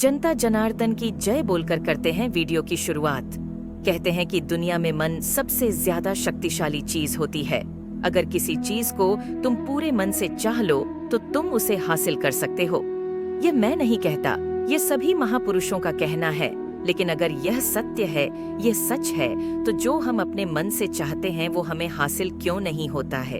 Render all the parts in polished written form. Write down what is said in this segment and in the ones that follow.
जनता जनार्दन की जय बोलकर करते हैं वीडियो की शुरुआत। कहते हैं कि दुनिया में मन सबसे ज्यादा शक्तिशाली चीज होती है। अगर किसी चीज को तुम पूरे मन से चाह लो तो तुम उसे हासिल कर सकते हो। ये मैं नहीं कहता, ये सभी महापुरुषों का कहना है। लेकिन अगर यह सत्य है, ये सच है, तो जो हम अपने मन से चाहते हैं वो हमें हासिल क्यों नहीं होता है?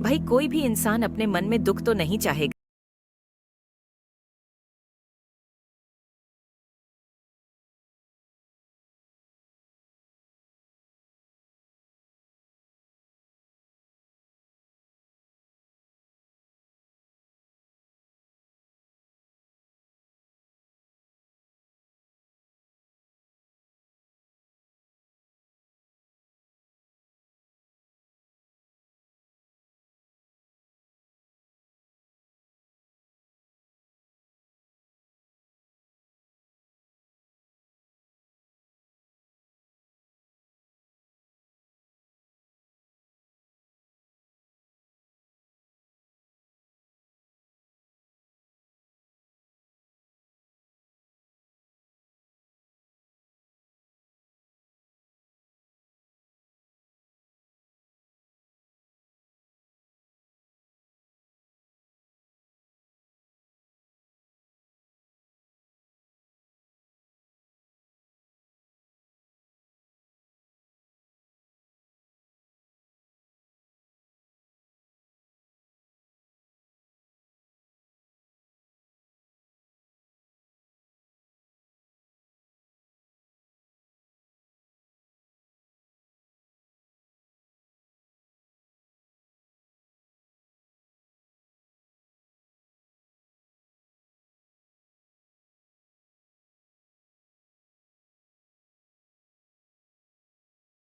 भाई, कोई भी इंसान अपने मन में दुख तो नहीं चाहेगा।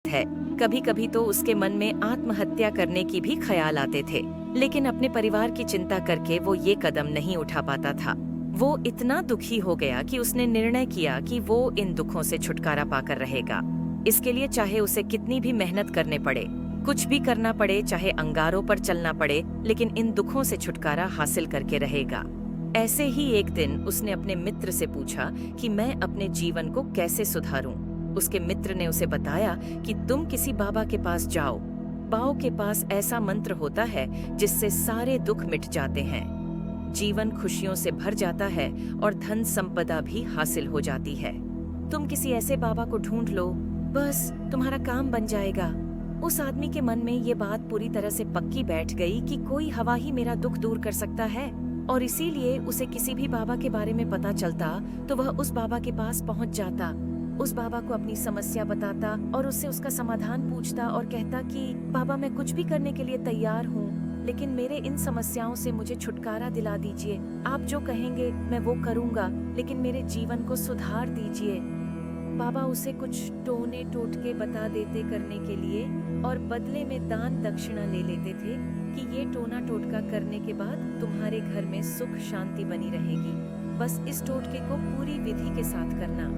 है। कभी कभी तो उसके मन में आत्महत्या करने की भी ख्याल आते थे, लेकिन अपने परिवार की चिंता करके वो ये कदम नहीं उठा पाता था। वो इतना दुखी हो गया कि उसने निर्णय किया कि वो इन दुखों से छुटकारा पाकर रहेगा। इसके लिए चाहे उसे कितनी भी मेहनत करने पड़े, कुछ भी करना पड़े, चाहे अंगारों पर चलना पड़े, लेकिन इन दुखों से छुटकारा हासिल करके रहेगा। ऐसे ही एक दिन उसने अपने मित्र से पूछा कि मैं अपने जीवन को कैसे सुधारूं। उसके मित्र ने उसे बताया कि तुम किसी बाबा के पास जाओ। बाबा के पास ऐसा मंत्र होता है जिससे सारे दुख मिट जाते हैं, जीवन खुशियों से भर जाता है और धन संपदा भी हासिल हो जाती है। तुम किसी ऐसे बाबा को ढूंढ लो, बस तुम्हारा काम बन जाएगा। उस आदमी के मन में ये बात पूरी तरह से पक्की बैठ गई कि कोई हवा ही मेरा दुख दूर कर सकता है, और इसीलिए उसे किसी भी बाबा के बारे में पता चलता तो वह उस बाबा के पास पहुंच जाता, उस बाबा को अपनी समस्या बताता और उससे उसका समाधान पूछता और कहता कि बाबा, मैं कुछ भी करने के लिए तैयार हूँ, लेकिन मेरे इन समस्याओं से मुझे छुटकारा दिला दीजिए। आप जो कहेंगे मैं वो करूँगा, लेकिन मेरे जीवन को सुधार दीजिए। बाबा उसे कुछ टोने टोटके बता देते करने के लिए, और बदले में दान दक्षिणा ले लेते थे कि ये टोना टोटका करने के बाद तुम्हारे घर में सुख शांति बनी रहेगी, बस इस टोटके को पूरी विधि के साथ करना।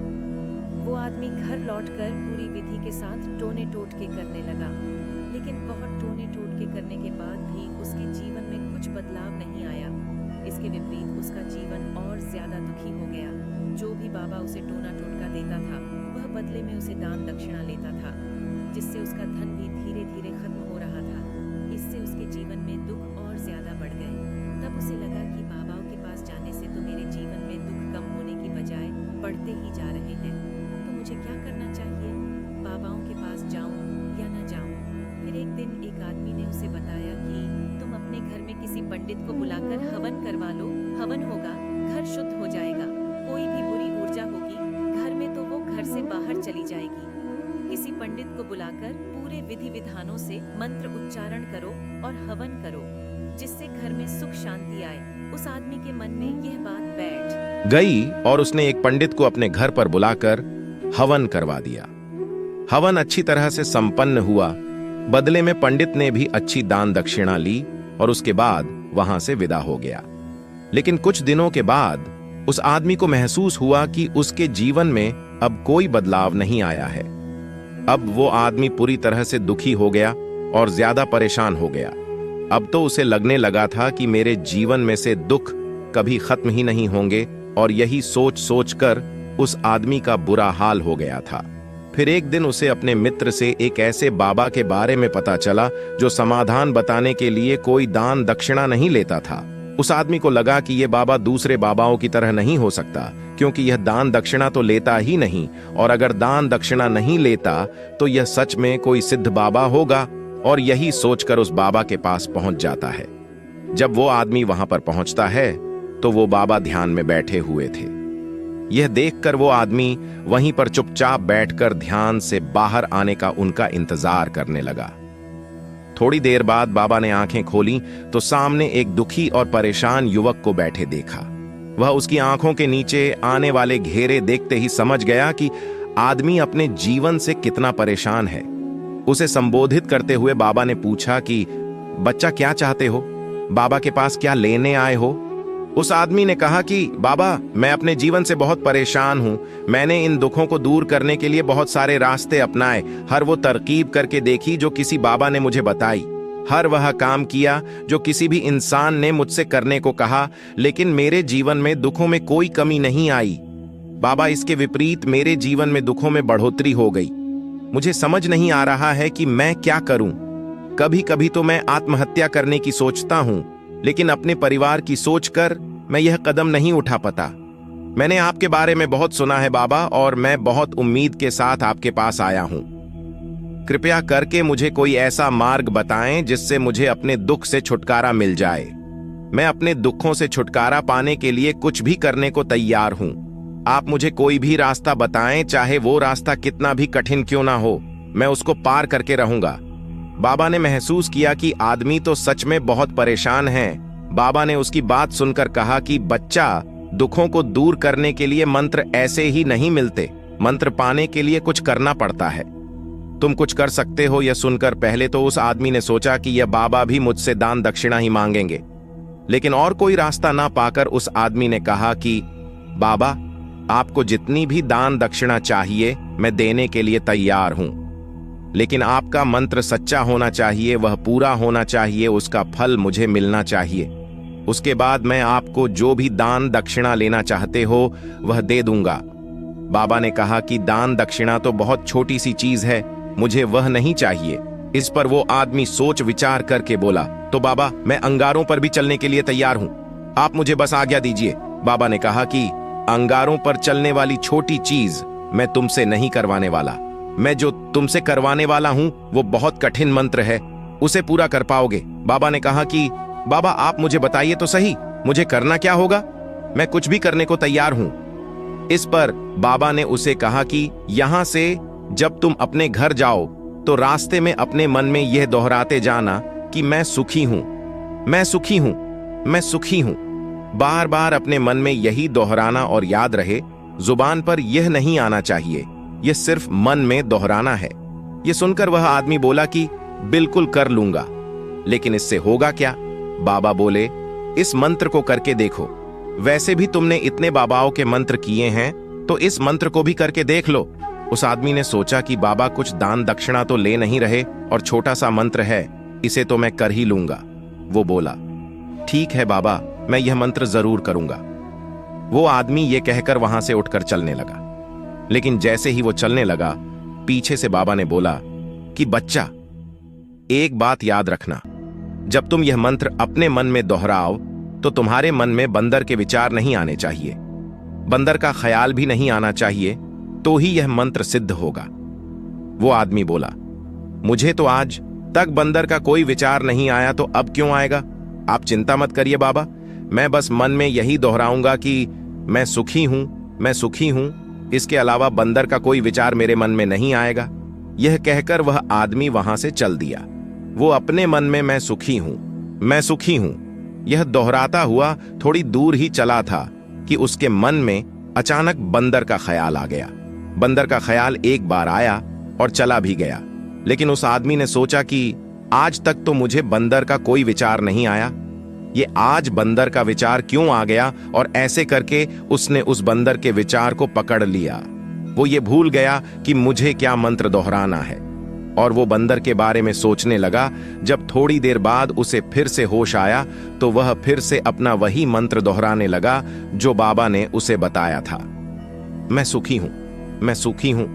वो आदमी घर लौटकर पूरी विधि के साथ टोने टोटके करने लगा, लेकिन बहुत टोने टोटके करने के बाद भी उसके जीवन में कुछ बदलाव नहीं आया। इसके विपरीत उसका जीवन और ज्यादा दुखी हो गया। जो भी बाबा उसे टोना टोटका देता था, वह बदले में उसे दान दक्षिणा लेता था, जिससे उसका धन भी धीरे धीरे खत्म हो रहा था। इससे उसके जीवन में दुख और ज्यादा बढ़ गए। तब उसे लगा कि बाबाओं के पास जाने से तो मेरे जीवन में दुख कम होने की बजाय बढ़ते ही जा रहे हैं। तो मुझे क्या करना चाहिए? बाबाओं के पास जाऊं या न जाऊं? फिर एक दिन एक आदमी ने उसे बताया कि तुम अपने घर में किसी पंडित को बुलाकर हवन करवा लो। हवन होगा, घर शुद्ध हो जाएगा, कोई भी बुरी ऊर्जा होगी घर में तो वो घर से बाहर चली जाएगी। किसी पंडित को बुलाकर पूरे विधि विधानों से मंत्र उच्चारण करो और हवन करो, जिससे घर में सुख शांति आए। उस आदमी के मन में यह बात बैठ गई और उसने एक पंडित को अपने घर पर बुलाकर हवन करवा दिया। हवन अच्छी तरह से संपन्न हुआ। बदले में पंडित ने भी अच्छी दान दक्षिणा ली और उसके बाद वहां से विदा हो गया। लेकिन कुछ दिनों के बाद उस आदमी को महसूस हुआ कि उसके जीवन में अब कोई बदलाव नहीं आया है। अब वो आदमी पूरी तरह से दुखी हो गया और ज्यादा परेशान हो गया। अब तो उसे लगने लगा था कि मेरे जीवन में से दुख कभी खत्म ही नहीं होंगे और यही सोच सोच कर उस आदमी का बुरा हाल हो गया था। फिर एक दिन उसे अपने मित्र से एक ऐसे बाबा के बारे में पता चला जो समाधान बताने के लिए कोई दान दक्षिणा नहीं लेता था। उस आदमी को लगा कि यह बाबा दूसरे बाबाओं की तरह नहीं हो सकता, क्योंकि यह दान दक्षिणा तो लेता ही नहीं, और अगर दान दक्षिणा नहीं लेता तो यह सच में कोई सिद्ध बाबा होगा। और यही सोचकर उस बाबा के पास पहुंच जाता है। जब वो आदमी वहां पर पहुंचता है तो वो बाबा ध्यान में बैठे हुए थे। यह देखकर वो आदमी वहीं पर चुपचाप बैठकर ध्यान से बाहर आने का उनका इंतजार करने लगा। थोड़ी देर बाद बाबा ने आंखें खोली तो सामने एक दुखी और परेशान युवक को बैठे देखा। वह उसकी आंखों के नीचे आने वाले घेरे देखते ही समझ गया कि आदमी अपने जीवन से कितना परेशान है। उसे संबोधित करते हुए बाबा ने पूछा कि बच्चा, क्या चाहते हो? बाबा के पास क्या लेने आए हो? उस आदमी ने कहा कि बाबा, मैं अपने जीवन से बहुत परेशान हूं। मैंने इन दुखों को दूर करने के लिए बहुत सारे रास्ते अपनाए, हर वो तरकीब करके देखी जो किसी बाबा ने मुझे बताई, हर वह काम किया जो किसी भी इंसान ने मुझसे करने को कहा, लेकिन मेरे जीवन में दुखों में कोई कमी नहीं आई। बाबा, इसके विपरीत मेरे जीवन में दुखों में बढ़ोतरी हो गई। मुझे समझ नहीं आ रहा है कि मैं क्या करूं। कभी कभी तो मैं आत्महत्या करने की सोचता हूं, लेकिन अपने परिवार की सोचकर मैं यह कदम नहीं उठा पाता। मैंने आपके बारे में बहुत सुना है बाबा, और मैं बहुत उम्मीद के साथ आपके पास आया हूं। कृपया करके मुझे कोई ऐसा मार्ग बताएं जिससे मुझे अपने दुख से छुटकारा मिल जाए। मैं अपने दुखों से छुटकारा पाने के लिए कुछ भी करने को तैयार हूं। आप मुझे कोई भी रास्ता बताएं, चाहे वो रास्ता कितना भी कठिन क्यों ना हो, मैं उसको पार करके रहूंगा। बाबा ने महसूस किया कि आदमी तो सच में बहुत परेशान है। बाबा ने उसकी बात सुनकर कहा कि बच्चा, दुखों को दूर करने के लिए मंत्र ऐसे ही नहीं मिलते। मंत्र पाने के लिए कुछ करना पड़ता है। तुम कुछ कर सकते हो। यह सुनकर पहले तो उस आदमी ने सोचा कि यह बाबा भी मुझसे दान दक्षिणा ही मांगेंगे, लेकिन और कोई रास्ता ना पाकर उस आदमी ने कहा कि बाबा, आपको जितनी भी दान दक्षिणा चाहिए मैं देने के लिए तैयार हूं, लेकिन आपका मंत्र सच्चा होना चाहिए, वह पूरा होना चाहिए, उसका फल मुझे मिलना चाहिए। उसके बाद मैं आपको जो भी दान दक्षिणा लेना चाहते हो वह दे दूंगा। बाबा ने कहा कि दान दक्षिणा तो बहुत छोटी सी चीज है, मुझे वह नहीं चाहिए। इस पर वो आदमी सोच विचार करके बोला, तो बाबा, मैं अंगारों पर भी चलने के लिए तैयार हूं, आप मुझे बस आज्ञा दीजिए। बाबा ने कहा कि अंगारों पर चलने वाली छोटी चीज मैं तुमसे नहीं करवाने वाला। मैं जो तुमसे करवाने वाला हूं वो बहुत कठिन मंत्र है, उसे पूरा कर पाओगे। बाबा ने कहा कि बाबा, आप मुझे बताइए तो सही, मुझे करना क्या होगा? मैं कुछ भी करने को तैयार हूं। इस पर बाबा ने उसे कहा कि यहां से जब तुम अपने घर जाओ तो रास्ते में अपने मन में यह दोहराते जाना कि मैं सुखी हूं, मैं सुखी हूं, मैं सुखी हूं। बार बार अपने मन में यही दोहराना और याद रहे, जुबान पर यह नहीं आना चाहिए, यह सिर्फ मन में दोहराना है। यह सुनकर वह आदमी बोला कि बिल्कुल कर लूंगा, लेकिन इससे होगा क्या? बाबा बोले, इस मंत्र को करके देखो। वैसे भी तुमने इतने बाबाओं के मंत्र किए हैं, तो इस मंत्र को भी करके देख लो। उस आदमी ने सोचा कि बाबा कुछ दान दक्षिणा तो ले नहीं रहे और छोटा सा मंत्र है, इसे तो मैं कर ही लूंगा। वो बोला, ठीक है बाबा, मैं यह मंत्र जरूर करूंगा। वो आदमी ये कहकर वहां से उठकर चलने लगा, लेकिन जैसे ही वो चलने लगा, पीछे से बाबा ने बोला कि बच्चा, एक बात याद रखना, जब तुम यह मंत्र अपने मन में दोहराओ तो तुम्हारे मन में बंदर के विचार नहीं आने चाहिए, बंदर का ख्याल भी नहीं आना चाहिए, तो ही यह मंत्र सिद्ध होगा। वो आदमी बोला, मुझे तो आज तक बंदर का कोई विचार नहीं आया, तो अब क्यों आएगा? आप चिंता मत करिए बाबा, मैं बस मन में यही दोहराऊंगा कि मैं सुखी हूं, मैं सुखी हूं, इसके अलावा बंदर का कोई विचार मेरे मन में नहीं आएगा। यह कहकर वह आदमी वहां से चल दिया। वो अपने मन में मैं सुखी हूं, मैं सुखी हूं, यह दोहराता हुआ थोड़ी दूर ही चला था कि उसके मन में अचानक बंदर का ख्याल आ गया। बंदर का ख्याल एक बार आया और चला भी गया, लेकिन उस आदमी ने सोचा कि आज तक तो मुझे बंदर का कोई विचार नहीं आया, ये आज बंदर का विचार क्यों आ गया? और ऐसे करके उसने उस बंदर के विचार को पकड़ लिया। वो ये भूल गया कि मुझे क्या मंत्र दोहराना है, और वो बंदर के बारे में सोचने लगा। जब थोड़ी देर बाद उसे फिर से होश आया तो वह फिर से अपना वही मंत्र दोहराने लगा जो बाबा ने उसे बताया था, मैं सुखी हूं, मैं सुखी हूं।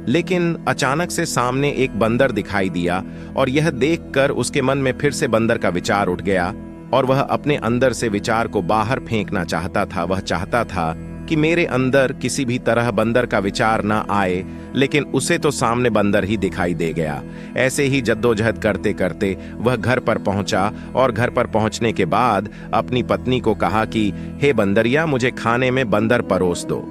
लेकिन अचानक से सामने एक बंदर दिखाई दिया और यह देखकर उसके मन में फिर से बंदर का विचार उठ गया और वह अपने अंदर से विचार को बाहर फेंकना चाहता था। वह चाहता था कि मेरे अंदर किसी भी तरह बंदर का विचार ना आए, लेकिन उसे तो सामने बंदर ही दिखाई दे गया। ऐसे ही जद्दोजहद करते करते वह घर पर पहुंचा और घर पर पहुंचने के बाद अपनी पत्नी को कहा कि हे बंदरिया, मुझे खाने में बंदर परोस दो।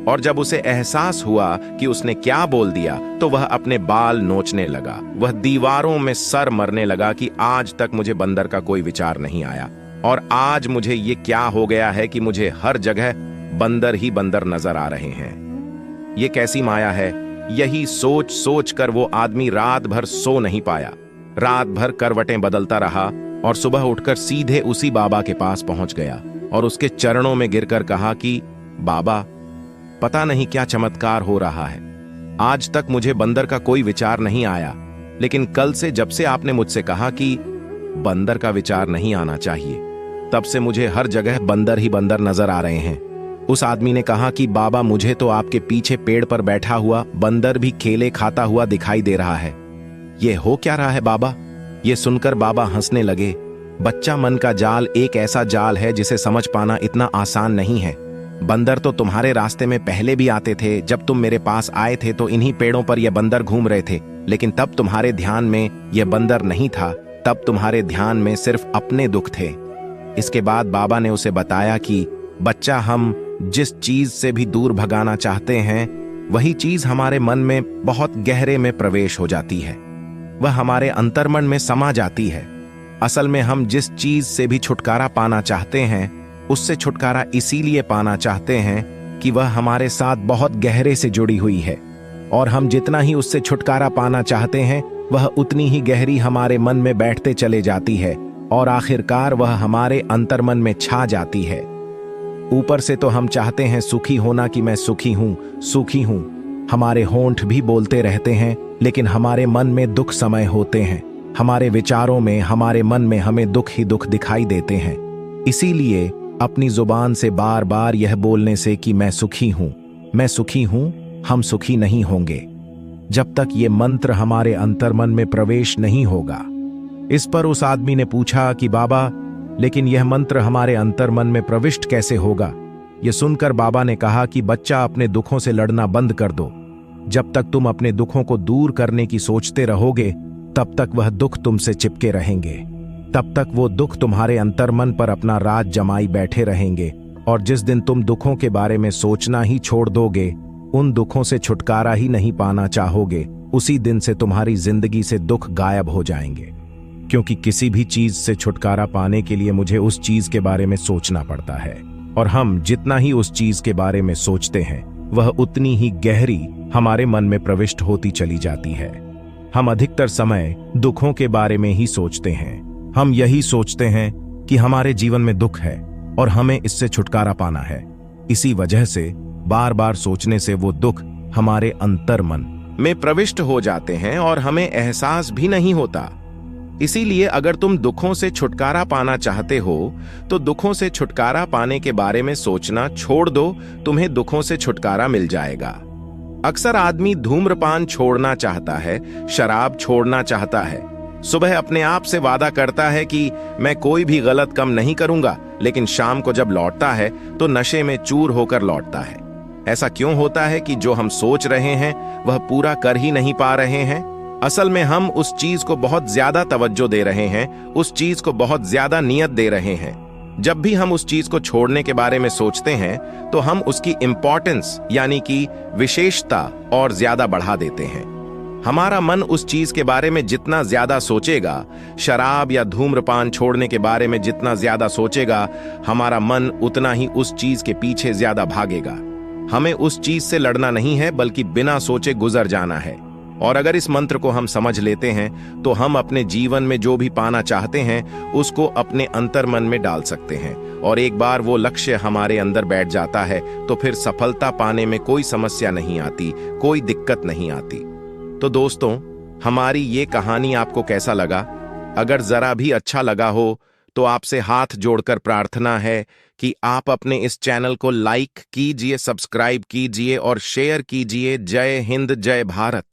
और जब उसे एहसास हुआ कि उसने क्या बोल दिया तो वह अपने बाल नोचने लगा। वह दीवारों में सर मरने लगा कि आज तक मुझे बंदर का कोई विचार नहीं आया और आज मुझे ये क्या हो गया है कि मुझे हर जगह बंदर ही बंदर नजर आ रहे हैं। ये कैसी माया है। यही सोच सोच कर वो आदमी रात भर सो नहीं पाया। रात भर करवटें बदलता रहा और सुबह उठकर सीधे उसी बाबा के पास पहुंच गया और उसके चरणों में गिरकर कहा कि बाबा, पता नहीं क्या चमत्कार हो रहा है। आज तक मुझे बंदर का कोई विचार नहीं आया, लेकिन कल से जब से आपने मुझसे कहा कि बंदर का विचार नहीं आना चाहिए, तब से मुझे हर जगह बंदर ही बंदर नजर आ रहे हैं। उस आदमी ने कहा कि बाबा, मुझे तो आपके पीछे पेड़ पर बैठा हुआ बंदर भी केले खाता हुआ दिखाई दे रहा है। ये हो क्या रहा है बाबा? ये सुनकर बाबा हंसने लगे। बच्चा, मन का जाल एक ऐसा जाल है जिसे समझ पाना इतना आसान नहीं है। बंदर तो तुम्हारे रास्ते में पहले भी आते थे। जब तुम मेरे पास आए थे तो इन्हीं पेड़ों पर यह बंदर घूम रहे थे, लेकिन तब तुम्हारे ध्यान में यह बंदर नहीं था। तब तुम्हारे ध्यान में सिर्फ अपने दुख थे। इसके बाद बाबा ने उसे बताया कि बच्चा, हम जिस चीज से भी दूर भगाना चाहते हैं वही चीज हमारे मन में बहुत गहरे में प्रवेश हो जाती है। वह हमारे अंतर्मन में समा जाती है। असल में हम जिस चीज से भी छुटकारा पाना चाहते हैं उससे छुटकारा इसीलिए पाना चाहते हैं कि वह हमारे साथ बहुत गहरे से जुड़ी हुई है, और हम जितना ही उससे छुटकारा पाना चाहते हैं वह उतनी ही गहरी हमारे मन में बैठते चले जाती है और आखिरकार वह हमारे अंतर्मन में छा जाती है। ऊपर से तो हम चाहते हैं सुखी होना कि मैं सुखी हूं, सुखी हूं। हमारे होंठ भी बोलते रहते हैं, लेकिन हमारे मन में दुख समय होते हैं। हमारे विचारों में, हमारे मन में हमें दुख ही दुख दिखाई देते हैं। इसीलिए अपनी जुबान से बार बार यह बोलने से कि मैं सुखी हूं, मैं सुखी हूं, हम सुखी नहीं होंगे जब तक ये मंत्र हमारे अंतर्मन में प्रवेश नहीं होगा। इस पर उस आदमी ने पूछा कि बाबा, लेकिन यह मंत्र हमारे अंतर्मन में प्रविष्ट कैसे होगा? यह सुनकर बाबा ने कहा कि बच्चा, अपने दुखों से लड़ना बंद कर दो। जब तक तुम अपने दुखों को दूर करने की सोचते रहोगे तब तक वह दुख तुमसे चिपके रहेंगे। तब तक वो दुख तुम्हारे अंतर्मन पर अपना राज जमाई बैठे रहेंगे, और जिस दिन तुम दुखों के बारे में सोचना ही छोड़ दोगे, उन दुखों से छुटकारा ही नहीं पाना चाहोगे, उसी दिन से तुम्हारी जिंदगी से दुख गायब हो जाएंगे। क्योंकि किसी भी चीज से छुटकारा पाने के लिए मुझे उस चीज के बारे में सोचना पड़ता है, और हम जितना ही उस चीज के बारे में सोचते हैं वह उतनी ही गहरी हमारे मन में प्रविष्ट होती चली जाती है। हम अधिकतर समय दुखों के बारे में ही सोचते हैं। हम यही सोचते हैं कि हमारे जीवन में दुख है और हमें इससे छुटकारा पाना है। इसी वजह से बार बार सोचने से वो दुख हमारे अंतर्मन में प्रविष्ट हो जाते हैं और हमें एहसास भी नहीं होता। इसीलिए अगर तुम दुखों से छुटकारा पाना चाहते हो तो दुखों से छुटकारा पाने के बारे में सोचना छोड़ दो, तुम्हें दुखों से छुटकारा मिल जाएगा। अक्सर आदमी धूम्रपान छोड़ना चाहता है, शराब छोड़ना चाहता है, सुबह अपने आप से वादा करता है कि मैं कोई भी गलत काम नहीं करूंगा, लेकिन शाम को जब लौटता है तो नशे में चूर होकर लौटता है। ऐसा क्यों होता है कि जो हम सोच रहे हैं वह पूरा कर ही नहीं पा रहे हैं? असल में हम उस चीज को बहुत ज्यादा तवज्जो दे रहे हैं, उस चीज को बहुत ज्यादा नियत दे रहे हैं। जब भी हम उस चीज को छोड़ने के बारे में सोचते हैं तो हम उसकी इंपॉर्टेंस यानी कि विशेषता और ज्यादा बढ़ा देते हैं। हमारा मन उस चीज के बारे में जितना ज्यादा सोचेगा, शराब या धूम्रपान छोड़ने के बारे में जितना ज्यादा सोचेगा, हमारा मन उतना ही उस चीज के पीछे ज्यादा भागेगा। हमें उस चीज से लड़ना नहीं है, बल्कि बिना सोचे गुजर जाना है। और अगर इस मंत्र को हम समझ लेते हैं तो हम अपने जीवन में जो भी पाना चाहते हैं उसको अपने अंतर्मन में डाल सकते हैं, और एक बार वो लक्ष्य हमारे अंदर बैठ जाता है तो फिर सफलता पाने में कोई समस्या नहीं आती, कोई दिक्कत नहीं आती। तो दोस्तों, हमारी ये कहानी आपको कैसा लगा? अगर जरा भी अच्छा लगा हो तो आपसे हाथ जोड़कर प्रार्थना है कि आप अपने इस चैनल को लाइक कीजिए, सब्सक्राइब कीजिए और शेयर कीजिए। जय हिंद, जय भारत।